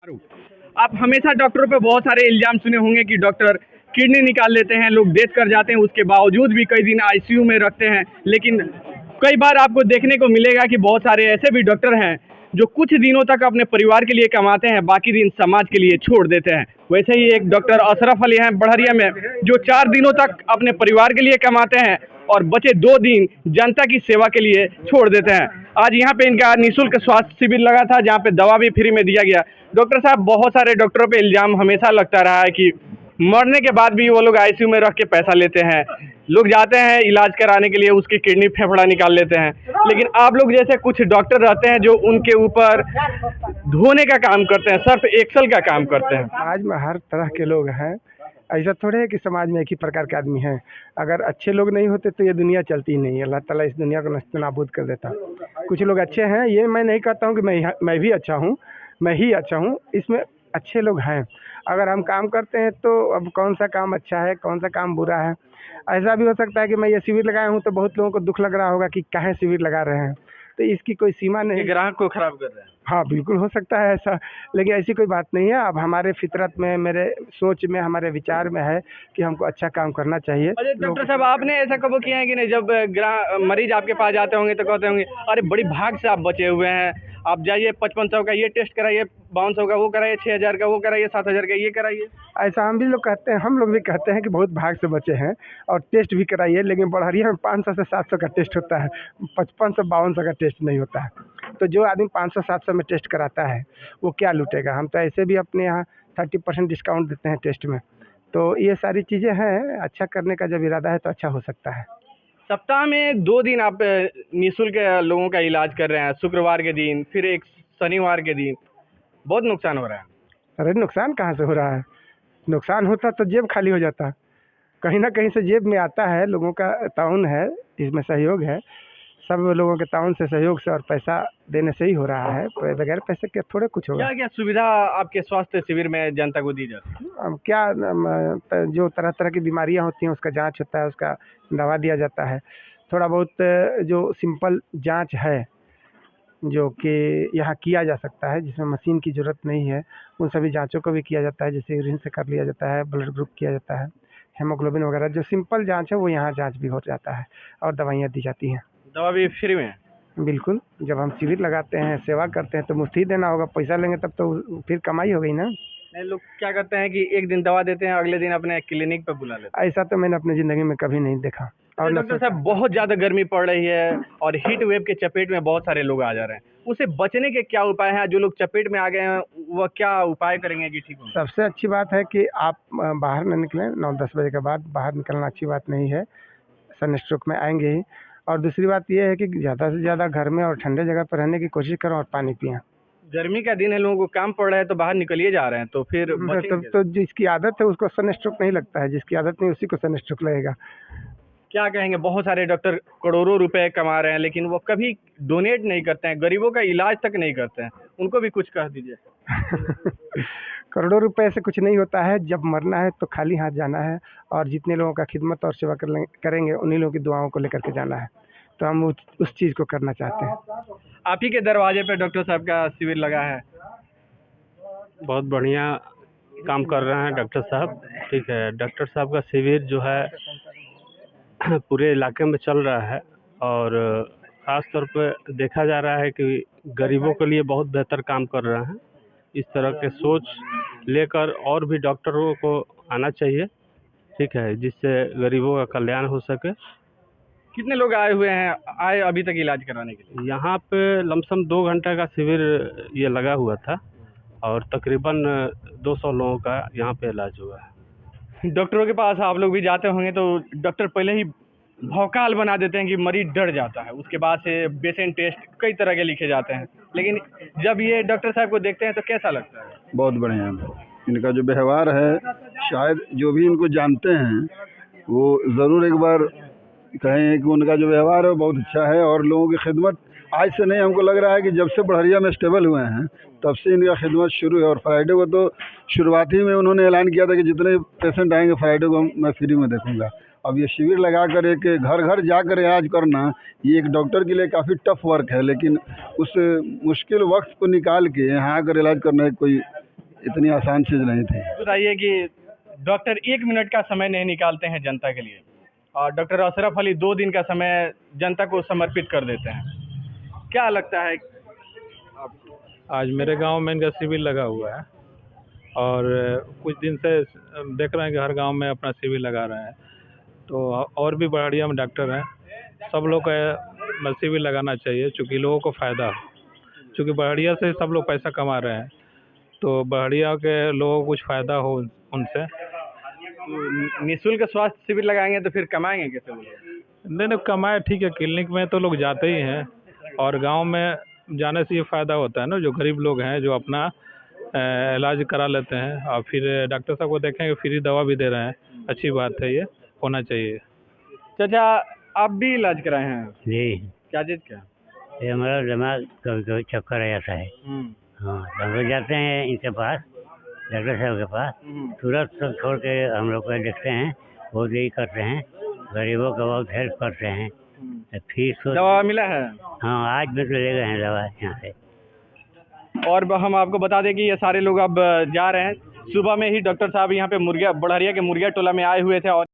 आप हमेशा डॉक्टरों पे बहुत सारे इल्ज़ाम सुने होंगे कि डॉक्टर किडनी निकाल लेते हैं, लोग डेथ कर जाते हैं, उसके बावजूद भी कई दिन आईसीयू में रखते हैं। लेकिन कई बार आपको देखने को मिलेगा कि बहुत सारे ऐसे भी डॉक्टर हैं जो कुछ दिनों तक अपने परिवार के लिए कमाते हैं, बाकी दिन समाज के लिए छोड़ देते हैं। वैसे ही एक डॉक्टर अशरफ अली हैं बड़हरिया में, जो 4 दिनों तक अपने परिवार के लिए कमाते हैं और बचे 2 दिन जनता की सेवा के लिए छोड़ देते हैं। आज यहाँ पे इनका निःशुल्क स्वास्थ्य शिविर लगा था, जहाँ पे दवा भी फ्री में दिया गया। डॉक्टर साहब, बहुत सारे डॉक्टरों पे इल्ज़ाम हमेशा लगता रहा है कि मरने के बाद भी वो लोग आईसीयू में रख के पैसा लेते हैं। लोग जाते हैं इलाज कराने के लिए, उसकी किडनी फेफड़ा निकाल लेते हैं। लेकिन आप लोग जैसे कुछ डॉक्टर रहते हैं जो उनके ऊपर धोने का काम करते हैं, सर्फ एक्सल का काम करते हैं। समाज में हर तरह के लोग हैं। ऐसा थोड़े है कि समाज में एक ही प्रकार के आदमी हैं। अगर अच्छे लोग नहीं होते तो ये दुनिया चलती ही नहीं। अल्लाह ताला इस दुनिया को नस्तो नाबूद कर देता। कुछ लोग अच्छे हैं, ये मैं नहीं कहता हूँ कि मैं भी अच्छा हूँ, मैं ही अच्छा हूँ। इसमें अच्छे लोग हैं। अगर हम काम करते हैं तो अब कौन सा काम अच्छा है, कौन सा काम बुरा है। ऐसा भी हो सकता है कि मैं ये शिविर लगाया हूँ तो बहुत लोगों को दुख लग रहा होगा कि काहे शिविर लगा रहे हैं, तो इसकी कोई सीमा नहीं। ग्राहक को खराब कर रहे हैं। हाँ, बिल्कुल हो सकता है ऐसा, लेकिन ऐसी कोई बात नहीं है। अब हमारे फितरत में, मेरे सोच में, हमारे विचार में है कि हमको अच्छा काम करना चाहिए। अरे डॉक्टर साहब, आपने ऐसा कब किया है कि नहीं, जब मरीज आपके पास जाते होंगे तो कहते होंगे अरे बड़ी भाग से आप बचे हुए हैं, आप जाइए 5500 का ये टेस्ट कराइए, 5200 का वो कराइए, 6000 का वो कराइए, 7000 का ये कराइए। ऐसा हम भी लोग कहते हैं, हम लोग भी कहते हैं कि बहुत भाग से बचे हैं और टेस्ट भी कराइए। लेकिन बड़हरिया में 500 से 700 का टेस्ट होता है, 5500-5200 का टेस्ट नहीं होता है। तो जो आदमी 500-700 में टेस्ट कराता है वो क्या लूटेगा। हम तो ऐसे भी अपने यहाँ 30% डिस्काउंट देते हैं टेस्ट में। तो ये सारी चीज़ें हैं। अच्छा करने का जब इरादा है तो अच्छा हो सकता है। सप्ताह में 2 दिन आप निःशुल्क लोगों का इलाज कर रहे हैं, शुक्रवार के दिन, फिर एक शनिवार के दिन। बहुत नुकसान हो रहा है। अरे नुकसान कहाँ से हो रहा है? नुकसान होता तो जेब खाली हो जाता। कहीं ना कहीं से जेब में आता है, लोगों का ताउन है, इसमें सहयोग है। सब लोगों के ताउन से, सहयोग से और पैसा देने से ही हो रहा है। बगैर पैसे के थोड़े कुछ होगा। क्या क्या सुविधा आपके स्वास्थ्य शिविर में जनता को दी जाती है? अब क्या जो तरह तरह की बीमारियां होती हैं उसका जांच होता है, उसका दवा दिया जाता है। थोड़ा बहुत जो सिंपल जांच है जो कि यहाँ किया जा सकता है, जिसमें मशीन की ज़रूरत नहीं है, उन सभी जांचों को भी किया जाता है। जैसे यूरिन से कर लिया जाता है, ब्लड ग्रुप किया जाता है, हेमोग्लोबिन वगैरह जो सिंपल जांच है वो यहाँ जांच भी हो जाता है और दवाइयाँ दी जाती हैं। दवा भी फ्री में? बिल्कुल। जब हम शिविर लगाते हैं, सेवा करते हैं तो मुफ्त ही देना होगा। पैसा लेंगे तब तो फिर कमाई हो गई ना। नहीं, लोग क्या करते हैं कि एक दिन दवा देते हैं, अगले दिन अपने क्लिनिक पे बुला लेते हैं। ऐसा तो मैंने अपनी ज़िंदगी में कभी नहीं देखा। और न डॉक्टर साहब, बहुत ज़्यादा गर्मी पड़ रही है और हीट वेव के चपेट में बहुत सारे लोग आ जा रहे हैं। उससे बचने के क्या उपाय हैं? जो लोग चपेट में आ गए हैं वह क्या उपाय करेंगे कि ठीक हो? सबसे अच्छी बात है कि आप बाहर न निकलें। 9-10 बजे के बाद बाहर निकलना अच्छी बात नहीं है, सनस्ट्रोक में आएंगे ही। और दूसरी बात ये है कि ज़्यादा से ज़्यादा घर में और ठंडे जगह पर रहने की कोशिश करो और पानी पिएं। गर्मी का दिन है, लोगों को काम पड़ रहा है तो बाहर निकलिए जा रहे हैं, तो फिर बचेंगे तो जिसकी आदत है उसको सनस्ट्रोक नहीं लगता है, जिसकी आदत नहीं उसी को सनस्ट्रोक लगेगा। क्या कहेंगे? बहुत सारे डॉक्टर करोड़ों रुपए कमा रहे हैं लेकिन वो कभी डोनेट नहीं करते हैं, गरीबों का इलाज तक नहीं करते हैं। उनको भी कुछ कह दीजिए। करोड़ों रुपए से कुछ नहीं होता है। जब मरना है तो खाली हाथ जाना है और जितने लोगों का खिदमत और सेवा करेंगे उन्हीं लोगों की दुआओं को लेकर के जाना है। तो हम उस चीज़ को करना चाहते हैं। आप ही के दरवाजे पे डॉक्टर साहब का शिविर लगा है। बहुत बढ़िया काम कर रहे हैं डॉक्टर साहब। ठीक है, डॉक्टर साहब का शिविर जो है पूरे इलाके में चल रहा है और ख़ास तौर पे देखा जा रहा है कि गरीबों के लिए बहुत बेहतर काम कर रहे हैं। इस तरह के सोच लेकर और भी डॉक्टरों को आना चाहिए, ठीक है, जिससे गरीबों का कल्याण हो सके। कितने लोग आए हुए हैं अभी तक इलाज कराने के लिए? यहाँ पे लमसम 2 घंटे का शिविर ये लगा हुआ था और तकरीबन 200 लोगों का यहाँ पे इलाज हुआ है। डॉक्टरों के पास आप लोग भी जाते होंगे तो डॉक्टर पहले ही भौकाल बना देते हैं कि मरीज डर जाता है, उसके बाद से पेशेंट टेस्ट कई तरह के लिखे जाते हैं। लेकिन जब ये डॉक्टर साहब को देखते हैं तो कैसा लगता है? बहुत बढ़िया। इनका जो व्यवहार है, शायद जो भी इनको जानते हैं वो ज़रूर एक बार कहें कि उनका जो व्यवहार है वो बहुत अच्छा है। और लोगों की खिदमत आज से नहीं, हमको लग रहा है कि जब से बड़हरिया में स्टेबल हुए हैं तब से इनका खिदमत शुरू है। और फ्राइडे को तो शुरुआत ही में उन्होंने ऐलान किया था कि जितने पेशेंट आएंगे फ्राइडे को मैं फ्री में देखूंगा। अब ये शिविर लगा कर एक घर घर जाकर इलाज करना, ये एक डॉक्टर के लिए काफ़ी टफ वर्क है। लेकिन उस मुश्किल वक्त को निकाल के यहाँ आकर इलाज करना एक कोई इतनी आसान चीज़ नहीं थी। बताइए कि डॉक्टर 1 मिनट का समय नहीं निकालते हैं जनता के लिए, और डॉक्टर अशरफ अली 2 दिन का समय जनता को समर्पित कर देते हैं। क्या लगता है? आज मेरे गांव में इनका शिविर लगा हुआ है और कुछ दिन से देख रहे हैं कि हर गांव में अपना शिविर लगा रहे हैं, तो और भी बढ़िया में डॉक्टर हैं, सब लोग का शिविर लगाना चाहिए चूँकि लोगों को फ़ायदा हो। चूँकि बढ़िया से सब लोग पैसा कमा रहे हैं, तो बढ़िया के लोगों को कुछ फ़ायदा हो उनसे। निःशुल्क स्वास्थ्य शिविर लगाएंगे तो फिर कमाएंगे कैसे वो लोग? नहीं कमाए ठीक है, क्लिनिक में तो लोग जाते ही हैं और गांव में जाने से ये फ़ायदा होता है ना, जो गरीब लोग हैं जो अपना इलाज करा लेते हैं और फिर डॉक्टर साहब को देखेंगे, फ्री दवा भी दे रहे हैं। अच्छी बात है, ये होना चाहिए। चाचा, आप भी इलाज कराए हैं? जी, क्या चीज़ का? ये हमारा दिमाग कभी कभी चक्कर आ जाता है। हाँ, तो हम लोग जाते हैं इनके पास, डॉक्टर साहब के पास, तुरंत सब छोड़ के हम लोग को देखते हैं, बहुत यही करते हैं, गरीबों का बहुत हेल्प करते हैं। फीस तो दवा मिला है? हाँ, आज भी तो ले गए हैं दवा यहाँ से। और हम आपको बता दें कि ये सारे लोग अब जा रहे हैं। सुबह में ही डॉक्टर साहब यहाँ पे मुर्गिया बड़हरिया के मुर्गिया टोला में आए हुए थे और